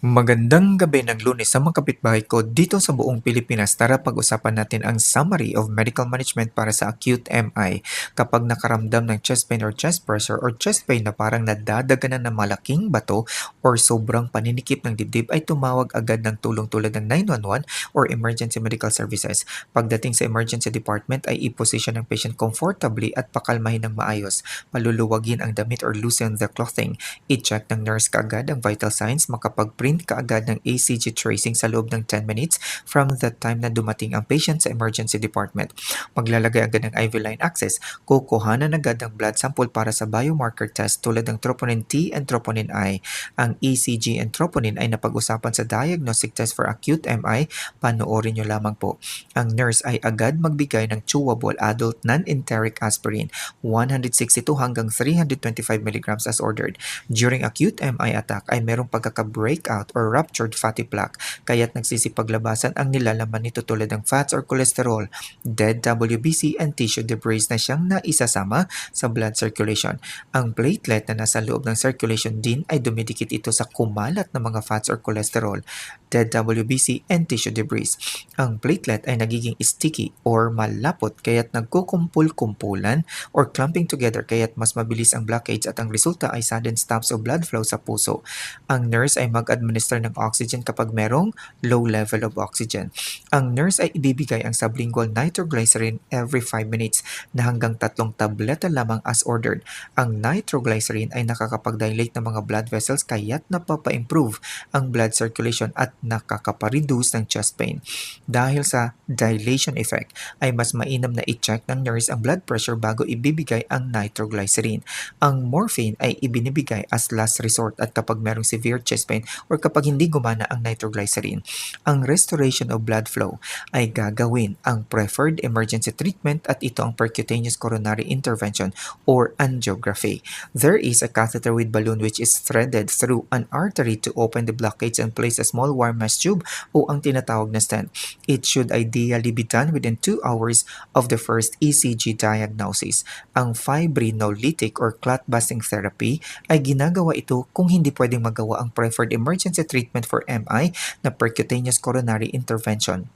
Magandang gabi ng Lunes sa mga kapitbahay ko dito sa buong Pilipinas. Tara pag-usapan natin ang summary of medical management para sa acute MI. Kapag nakaramdam ng chest pain or chest pressure or chest pain na parang nadadaganan ng malaking bato or sobrang paninikip ng dibdib ay tumawag agad ng tulong tulad ng 911 or emergency medical services. Pagdating sa emergency department ay i-position ng patient comfortably at pakalmahin ng maayos. Paluluwagin ang damit or loosen the clothing. I-check ng nurse kaagad ang vital signs, makapag-print kaagad ng ECG tracing sa loob ng 10 minutes from the time na dumating ang patient sa emergency department. Maglalagay agad ng IV line access, kukuhanan agad ng blood sample para sa biomarker test tulad ng troponin T and troponin I. Ang ECG and troponin ay napag-usapan sa diagnostic test for acute MI, panoorin nyo lamang po. Ang nurse ay agad magbigay ng chewable adult non-enteric aspirin 162 hanggang 325 mg as ordered. During acute MI attack ay merong pagkaka-breakout or ruptured fatty plaque, kaya't nagsisipaglabasan ang nilalaman nito tulad ng fats or cholesterol, dead WBC and tissue debris na siyang naisasama sa blood circulation. Ang platelet na nasa loob ng circulation din ay dumidikit ito sa kumalat na mga fats or cholesterol, dead WBC and tissue debris. Ang platelet ay nagiging sticky or malapot kaya't nagkukumpul-kumpulan or clumping together kaya't mas mabilis ang blockage at ang resulta ay sudden stops of blood flow sa puso. Ang nurse ay mag-administer ng oxygen kapag merong low level of oxygen. Ang nurse ay ibibigay ang sublingual nitroglycerin every 5 minutes na hanggang 3 tableta lamang as ordered. Ang nitroglycerin ay nakakapag-dilate ng mga blood vessels kaya't napapa-improve ang blood circulation at nakakapa-reduce ng chest pain. Dahil sa dilation effect, ay mas mainam na i-check ng nurse ang blood pressure bago ibibigay ang nitroglycerin. Ang morphine ay ibinibigay as last resort at kapag merong severe chest pain or kapag hindi gumana ang nitroglycerin. Ang restoration of blood flow ay gagawin ang preferred emergency treatment at ito ang percutaneous coronary intervention or angiography. There is a catheter with balloon which is threaded through an artery to open the blockage and place a small wire mesh tube o ang tinatawag na stent. It should ideally be done within 2 hours of the first ECG diagnosis. Ang fibrinolytic or clot-busting therapy ay ginagawa ito kung hindi pwedeng magawa ang preferred emergency treatment for MI na percutaneous coronary intervention.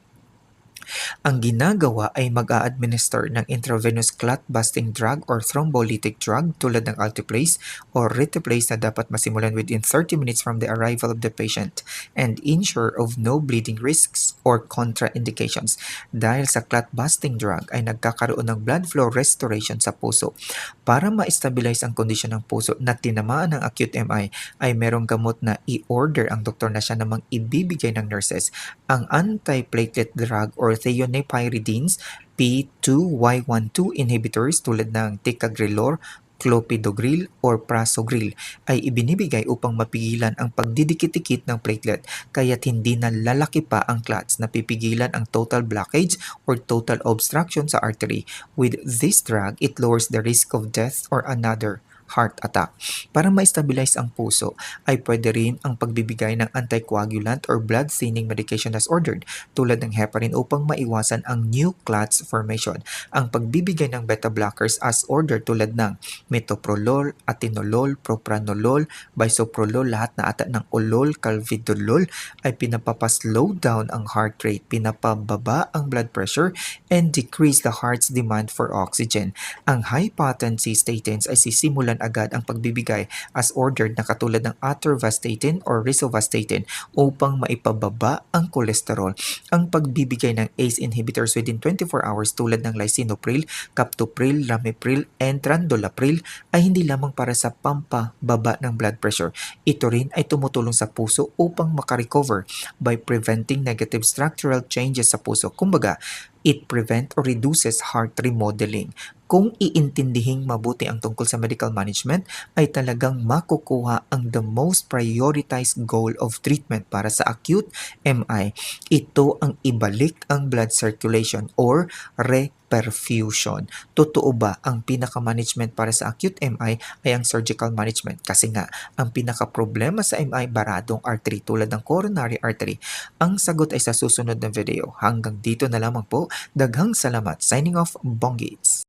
Ang ginagawa ay mag-a-administer ng intravenous clot-busting drug or thrombolytic drug tulad ng alteplase or riteplase na dapat masimulan within 30 minutes from the arrival of the patient and ensure of no bleeding risks or contraindications. Dahil sa clot-busting drug ay nagkakaroon ng blood flow restoration sa puso. Para ma-stabilize ang kondisyon ng puso na tinamaan ng acute MI ay merong gamot na i-order ang doktor na siya namang ibibigay ng nurses. Ang anti-platelet drug or thionepyridines, P2Y12 inhibitors tulad ng ticagrelor, clopidogrel or prasugrel ay ibinibigay upang mapigilan ang pagdidikit-dikit ng platelet kaya't hindi na lalaki pa ang clots na pipigilan ang total blockage or total obstruction sa artery. With this drug, it lowers the risk of death or another heart attack. Para ma-stabilize ang puso, ay pwede rin ang pagbibigay ng anticoagulant or blood thinning medication as ordered tulad ng heparin upang maiwasan ang new clots formation. Ang pagbibigay ng beta blockers as ordered tulad ng metoprolol, atenolol, propranolol, bisoprolol, lahat na ata ng olol, calvidolol ay pinapapaslow down ang heart rate, pinapababa ang blood pressure, and decrease the heart's demand for oxygen. Ang high potency statins ay sisimulan agad ang pagbibigay as ordered na katulad ng atorvastatin or rosuvastatin upang maipababa ang kolesterol. Ang pagbibigay ng ACE inhibitors within 24 hours tulad ng lisinopril, captopril, ramipril, and trandolapril ay hindi lamang para sa pampababa ng blood pressure. Ito rin ay tumutulong sa puso upang makarecover by preventing negative structural changes sa puso. Kumbaga, it prevent or reduces heart remodeling. Kung iintindihing mabuti ang tungkol sa medical management, ay talagang makukuha ang the most prioritized goal of treatment para sa acute MI. Ito ang ibalik ang blood circulation or reperfusion. Totoo ba ang pinaka-management para sa acute MI ay ang surgical management? Kasi nga, ang pinaka-problema sa MI baradong artery tulad ng coronary artery. Ang sagot ay sa susunod na video. Hanggang dito na lamang po. Daghang salamat. Signing off, Bonggits.